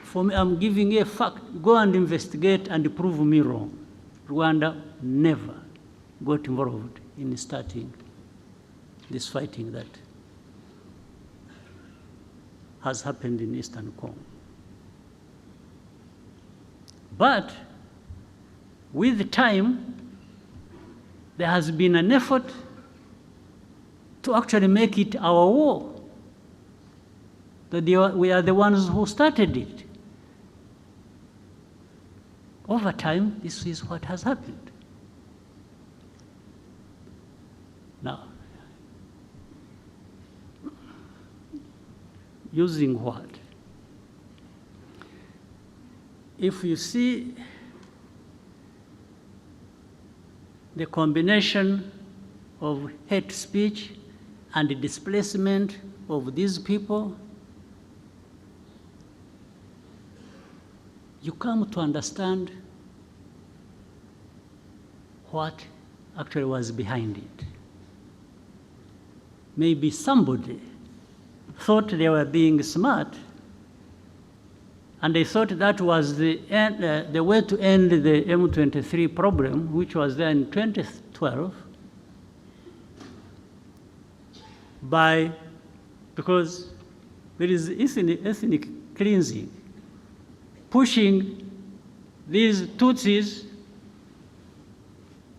For me, I'm giving a fact. Go and investigate and prove me wrong. Rwanda never got involved in starting this fighting that has happened in Eastern Congo. But with time, there has been an effort to actually make it our war. That we are the ones who started it. Over time, this is what has happened. Now, using what? If you see the combination of hate speech and the displacement of these people, you come to understand what actually was behind it. Maybe somebody thought they were being smart, and they thought that was the way to end the M23 problem, which was there in 2012, because there is ethnic cleansing, pushing these Tutsis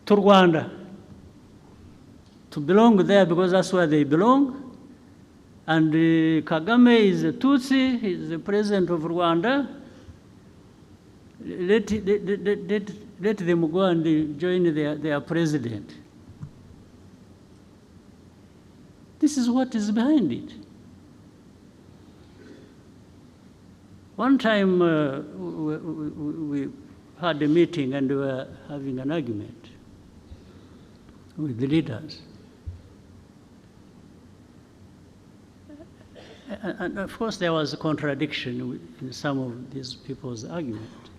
to Rwanda, to belong there because that's where they belong. And Kagame is a Tutsi, he's the president of Rwanda. Let them go and join their president. This is what is behind it. One time we had a meeting and we were having an argument with the leaders. And of course there was a contradiction in some of these people's argument.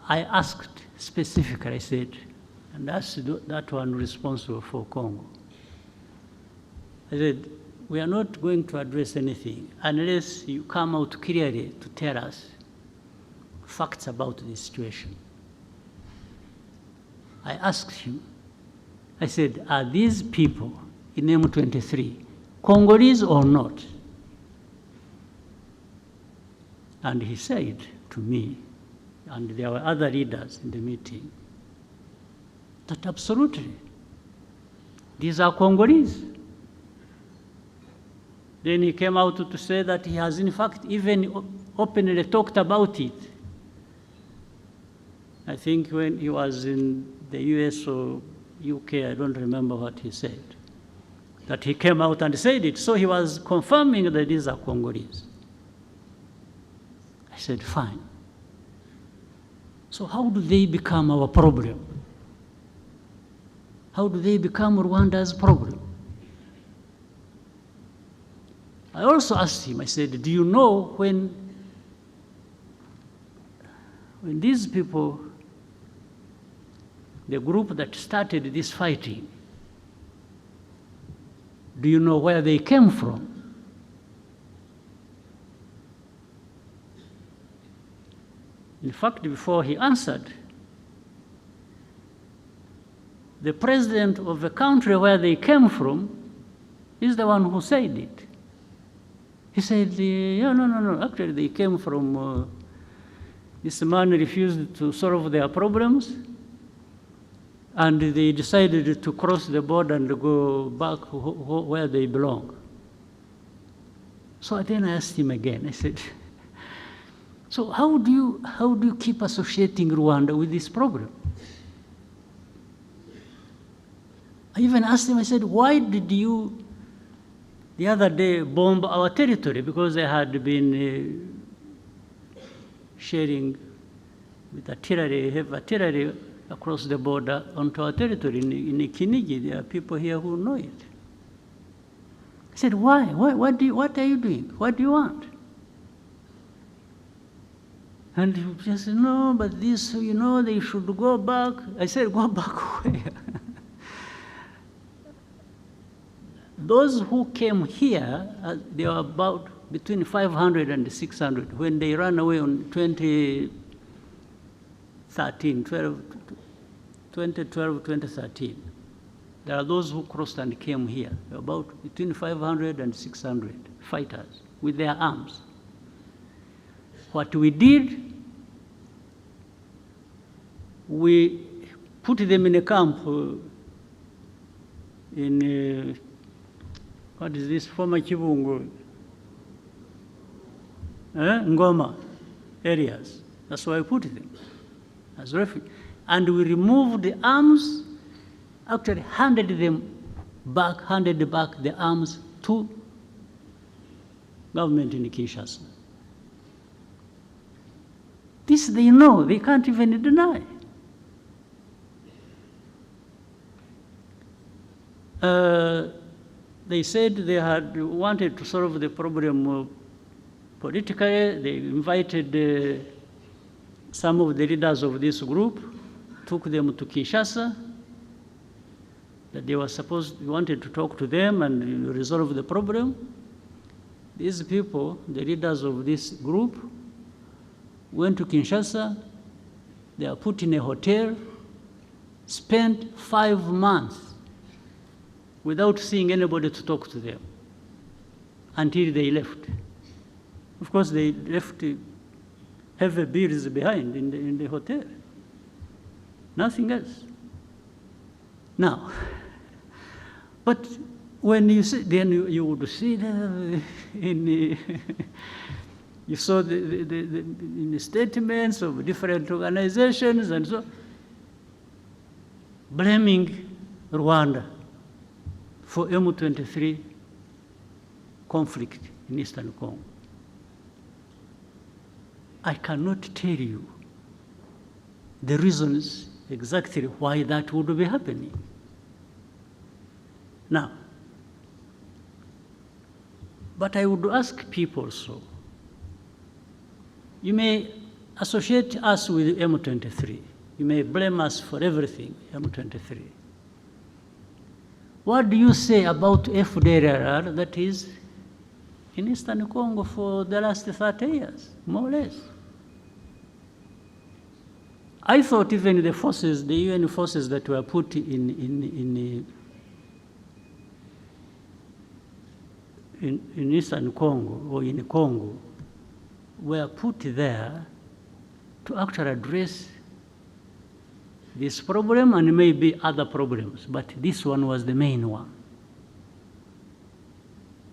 I asked specifically, I said, and that's that one responsible for Congo. I said, we are not going to address anything unless you come out clearly to tell us facts about this situation. I asked him, I said, are these people in M23 Congolese or not? And he said to me, and there were other leaders in the meeting, that absolutely, these are Congolese. Then he came out to say that he has in fact even openly talked about it. I think when he was in the US or UK, I don't remember what he said, that he came out and said it. So he was confirming that these are Congolese. I said, fine. So how do they become our problem? How do they become Rwanda's problem? I also asked him, I said, do you know when these people, the group that started this fighting, do you know where they came from? In fact, before he answered, the president of the country where they came from is the one who said it. He said, no, actually they came from, this man refused to solve their problems, and they decided to cross the border and go back where they belong. So then I asked him again, I said, so how do you keep associating Rwanda with this problem? I even asked him, I said, why did you the other day bomb our territory? Because they had been sharing with artillery, heavy artillery across the border onto our territory in Kinigi. There are people here who know it. I said, why? What are you doing? What do you want? And he just said, no, but this, they should go back. I said, go back where? Those who came here, they were about between 500 and 600 when they ran away on 2013. There are those who crossed and came here, about between 500 and 600 fighters with their arms. What we did, we put them in a camp in what is this, former Kibungo, Ngoma areas. That's why I put them as refugees. And we removed the arms, actually handed back the arms to government in Kinshasa. This they know, they can't even deny. They said they had wanted to solve the problem politically. They invited some of the leaders of this group, took them to Kinshasa, that they wanted to talk to them and resolve the problem. These people, the leaders of this group, went to Kinshasa. They are put in a hotel, spent 5 months without seeing anybody to talk to them until they left. Of course, they left heavy bills behind in the hotel. Nothing else. Now, but when you see, then you would see you saw in the statements of different organizations and so, blaming Rwanda for M23 conflict in Eastern Congo. I cannot tell you the reasons exactly why that would be happening. Now, but I would ask people so. You may associate us with M23. You may blame us for everything, M23. What do you say about FDLR that is in Eastern Congo for the last 30 years, more or less? I thought even the forces, the UN forces that were put in Eastern Congo or in Congo were put there to actually address this problem and maybe other problems, but this one was the main one.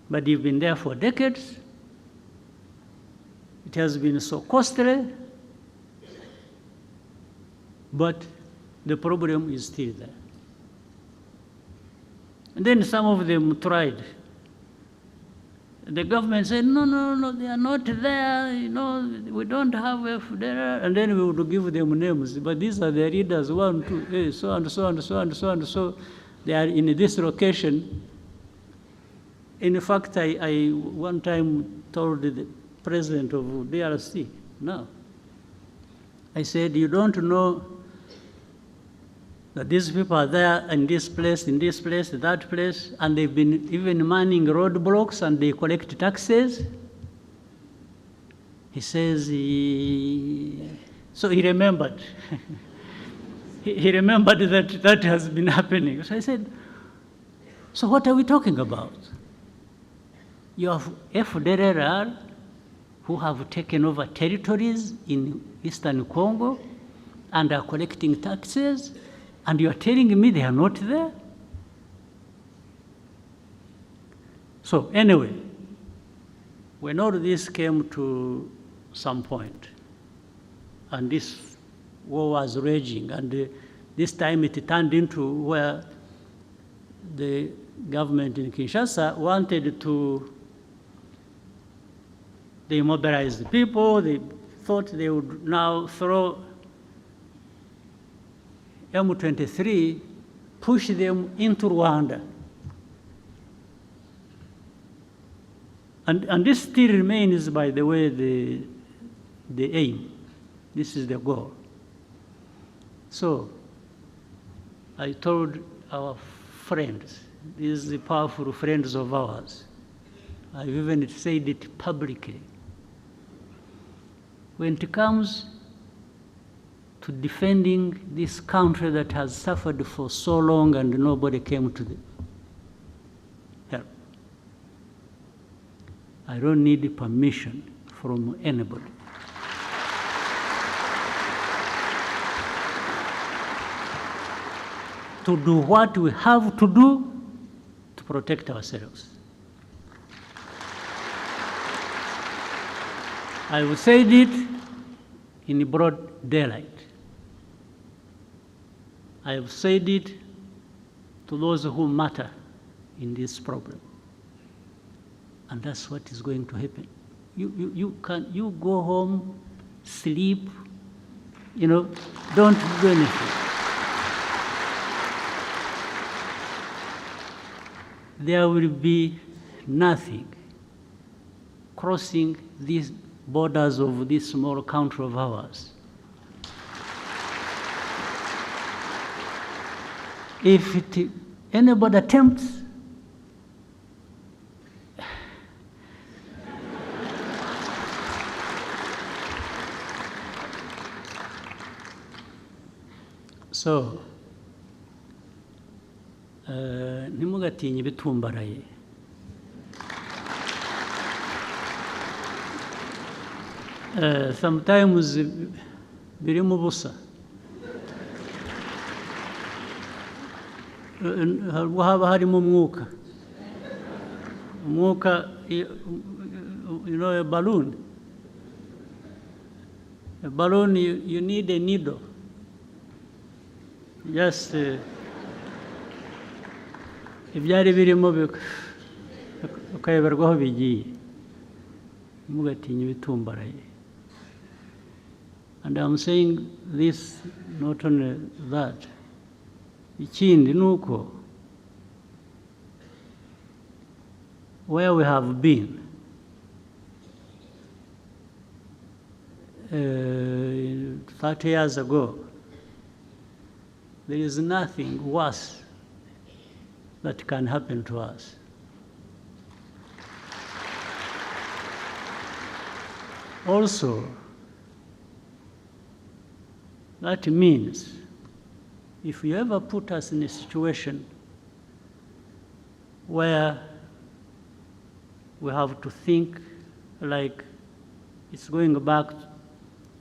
But you've been there for decades. It has been so costly, but the problem is still there. And then some of them tried. The government said, no, no, no, they are not there, we don't have a federal, and then we would give them names. But these are the leaders, 1, 2, so and so and so and so and so. They are in this location. In fact, I one time told the president of DRC, no. I said, you don't know that these people are there in this place, that place, and they've been even manning roadblocks and they collect taxes. He says, so he remembered. he remembered that has been happening. So I said, so what are we talking about? You have FDLR who have taken over territories in Eastern Congo and are collecting taxes, and you are telling me they are not there? So anyway, when all this came to some point, and this war was raging, and this time it turned into where the government in Kinshasa wanted to demobilize the people. They thought they would now throw M23, push them into Rwanda. And this still remains, by the way, the aim. This is the goal. So I told our friends, these powerful friends of ours, I've even said it publicly, when it comes to defending this country that has suffered for so long and nobody came to the help, I don't need permission from anybody. To do what we have to do to protect ourselves. I will say it in broad daylight. I have said it to those who matter in this problem. And that's what is going to happen. You go home, sleep, don't do anything. There will be nothing crossing these borders of this small country of ours. If anybody attempts, so ntimugatinye ibitumbaraye. Sometimes birimo ubusa. Haba harimo umwuka. Umwuka, a balloon. A balloon, you need a needle. Just ibyari birimo ukayoberwaho bigiye. Ntimugatinye ibitumbaraye. And I'm saying this, not only that. Ikindi nuko, where we have been, 30 years ago, there is nothing worse that can happen to us. Also, that means if you ever put us in a situation where we have to think like it's going back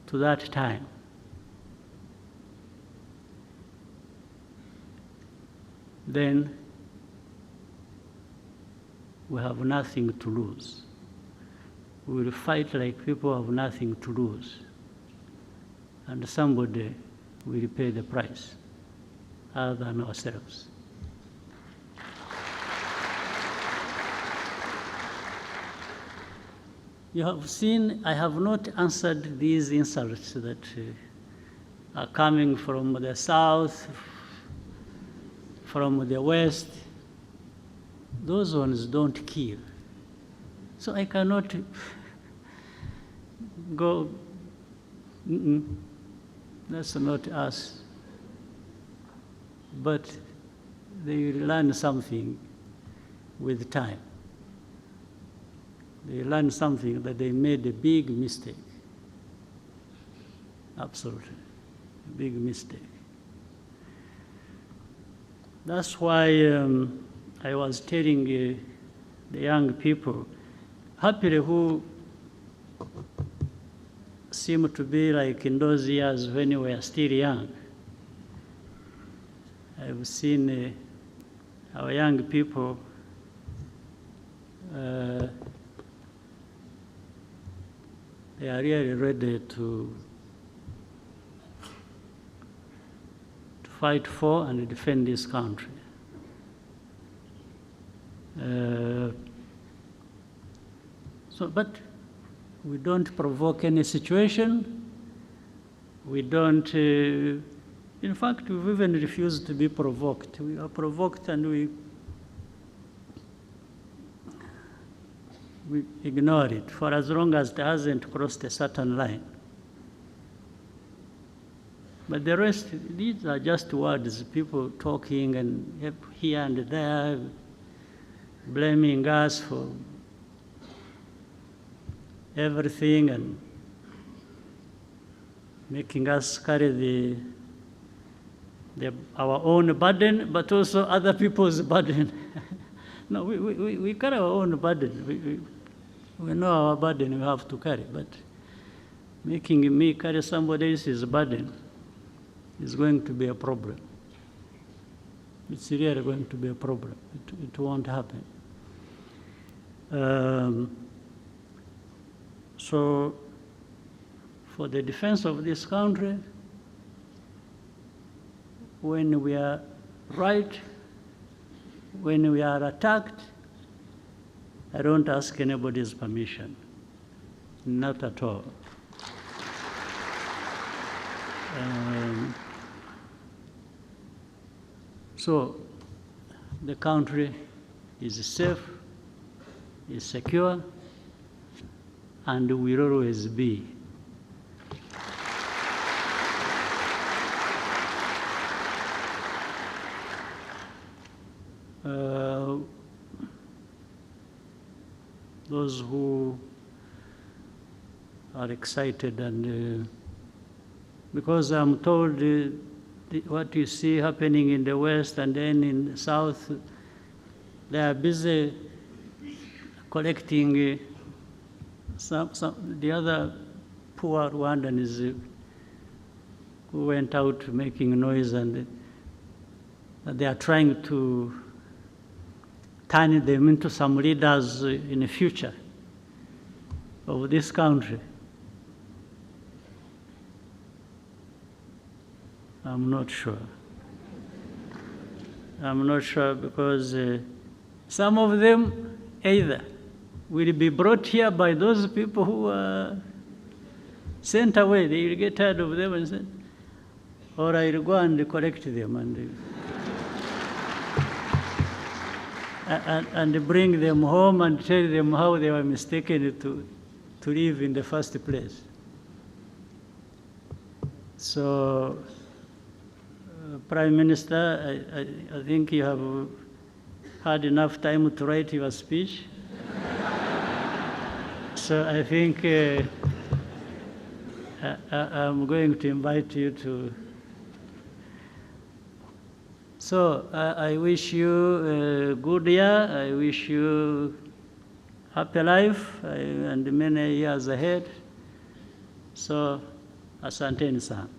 to that time, then we have nothing to lose. We will fight like people have nothing to lose. And somebody will pay the price other than ourselves. You have seen I have not answered these insults that are coming from the south, from the west. Those ones don't kill. So I cannot go, that's not us. But they learn something with time. They learn something that they made a big mistake. Absolutely, a big mistake. That's why I was telling the young people, happily who seem to be like in those years when we were still young. I've seen our young people they are really ready to fight for and defend this country. But we don't provoke any situation. We don't, in fact, we've even refused to be provoked. We are provoked and we ignore it for as long as it hasn't crossed a certain line. But the rest, these are just words, people talking and here and there, blaming us for everything and making us carry our own burden, but also other people's burden. No, we carry our own burden. We know our burden we have to carry, but making me carry somebody else's burden is going to be a problem. It's really going to be a problem. It won't happen. So, for the defense of this country, when we are right, when we are attacked, I don't ask anybody's permission, not at all. So the country is safe, is secure, and will always be. Those who are excited and because I'm told what you see happening in the West and then in the South, they are busy collecting the other poor Rwandans who went out making noise, and they are trying to turn them into some leaders in the future of this country. I'm not sure. I'm not sure because some of them either will be brought here by those people who are sent away. They will get tired of them and say, or I will go and collect them and bring them home and tell them how they were mistaken to live in the first place. So, Prime Minister, I think you have had enough time to write your speech. So I think I'm going to invite you to. So I wish you a good year. I wish you happy life and many years ahead. So, asanteni sana.